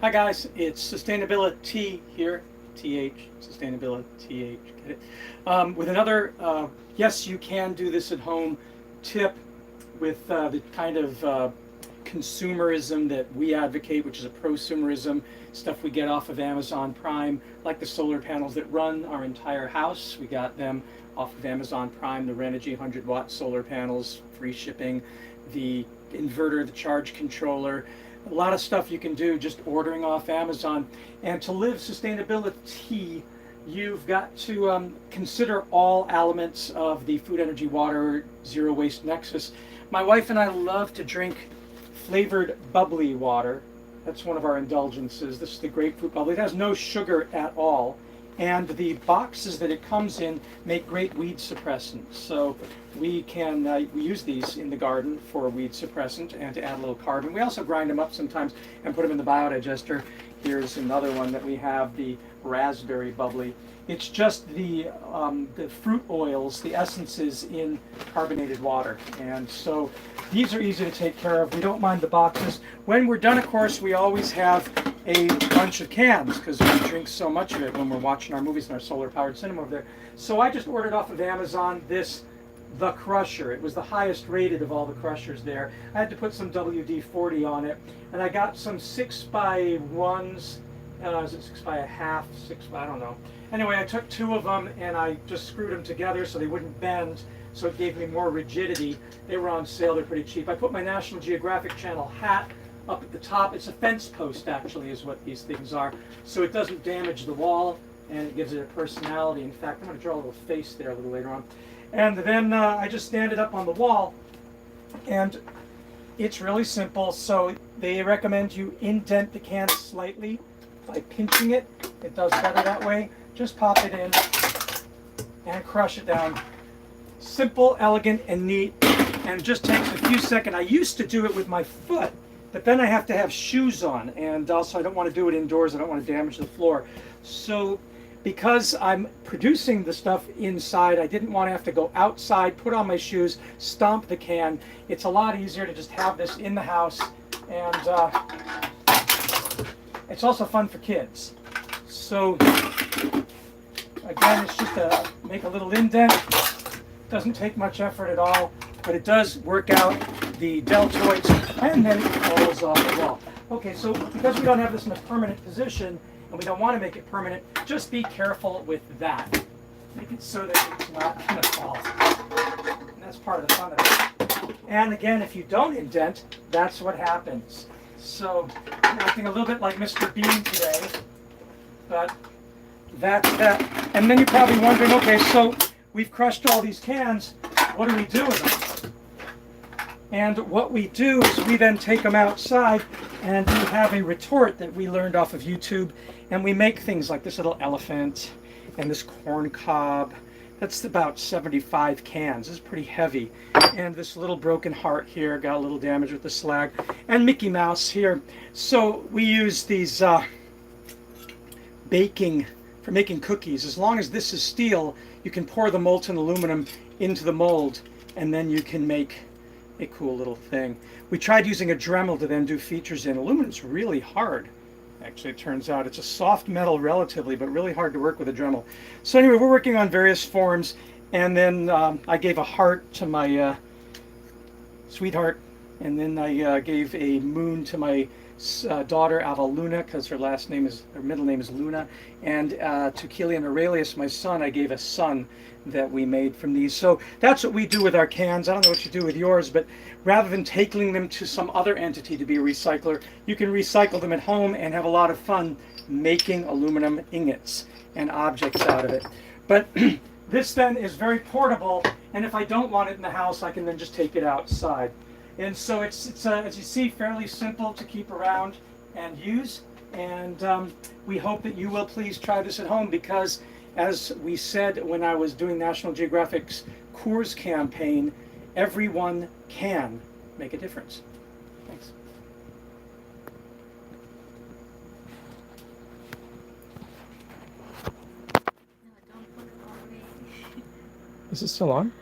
Hi guys, it's Sustainability here, TH, Sustainability, get it? With another, yes you can do this at home tip with the kind of consumerism that we advocate, which is a prosumerism, stuff we get off of Amazon Prime, like the solar panels that run our entire house. We got them off of Amazon Prime, the Renogy 100-watt solar panels, free shipping, the inverter, the charge controller, a lot of stuff you can do just ordering off Amazon. And to live sustainability, you've got to consider all elements of the food, energy, water, zero waste nexus. My wife and I love to drink flavored bubbly water. That's one of our indulgences. This is the grapefruit bubbly. It has no sugar at all. And the boxes that it comes in make great weed suppressants. So we use these in the garden for weed suppressant and to add a little carbon. We also grind them up sometimes and put them in the biodigester. Here's another one that we have, the raspberry bubbly. It's just the fruit oils, the essences in carbonated water. And so these are easy to take care of. We don't mind the boxes. When we're done, of course, we always have a bunch of cans because we drink so much of it when we're watching our movies in our solar-powered cinema over there. So I just ordered off of Amazon this The Crusher. It was the highest rated of all the Crushers there. I had to put some WD-40 on it, and I got some 6x1s. Is it 6 by a half, 6 by, I don't know. Anyway, I took two of them and I just screwed them together so they wouldn't bend, so it gave me more rigidity. They were on sale, they're pretty cheap. I put my National Geographic Channel hat up at the top. It's a fence post, actually, is what these things are. So it doesn't damage the wall and it gives it a personality. In fact, I'm going to draw a little face there a little later on. And then I just stand it up on the wall, and it's really simple. So they recommend you indent the can slightly by pinching it. It does better that way. Just pop it in and crush it down. Simple, elegant, and neat, and just takes a few seconds. I used to do it with my foot, but then I have to have shoes on, and also I don't want to do it indoors. I don't want to damage the floor. So because I'm producing the stuff inside, I didn't want to have to go outside, put on my shoes, stomp the can. It's a lot easier to just have this in the house, and it's also fun for kids. So again, it's just to make a little indent. Doesn't take much effort at all, but it does work out the deltoids, and then it falls off the wall. Okay, so because we don't have this in a permanent position, and we don't want to make it permanent, just be careful with that. Make it so that it's not going to fall. And that's part of the fun of it. And again, if you don't indent, that's what happens. So I'm acting a little bit like Mr. Bean today, but that's that. And then you're probably wondering, okay, so we've crushed all these cans, what do we do with them? And what we do is we then take them outside, and we have a retort that we learned off of YouTube, and we make things like this little elephant and this corn cob. That's about 75 cans. This is pretty heavy. And this little broken heart here, got a little damage with the slag. And Mickey Mouse here. So we use these baking, for making cookies. As long as this is steel, you can pour the molten aluminum into the mold, and then you can make a cool little thing. We tried using a Dremel to then do features in. Aluminum's really hard. Actually, it turns out it's a soft metal relatively, but really hard to work with a Dremel. So anyway, we're working on various forms, and then I gave a heart to my sweetheart, and then I gave a moon to my daughter Avaluna, because her middle name is Luna, and to Kilian Aurelius, my son, I gave a sun that we made from these. So that's what we do with our cans. I don't know what you do with yours, but rather than taking them to some other entity to be a recycler, you can recycle them at home and have a lot of fun making aluminum ingots and objects out of it. But this then is very portable, and if I don't want it in the house, I can then just take it outside. And so it's as you see, fairly simple to keep around and use. And we hope that you will please try this at home, because as we said when I was doing National Geographic's Coors campaign, everyone can make a difference. Thanks. No, don't put it all away. Is this still on?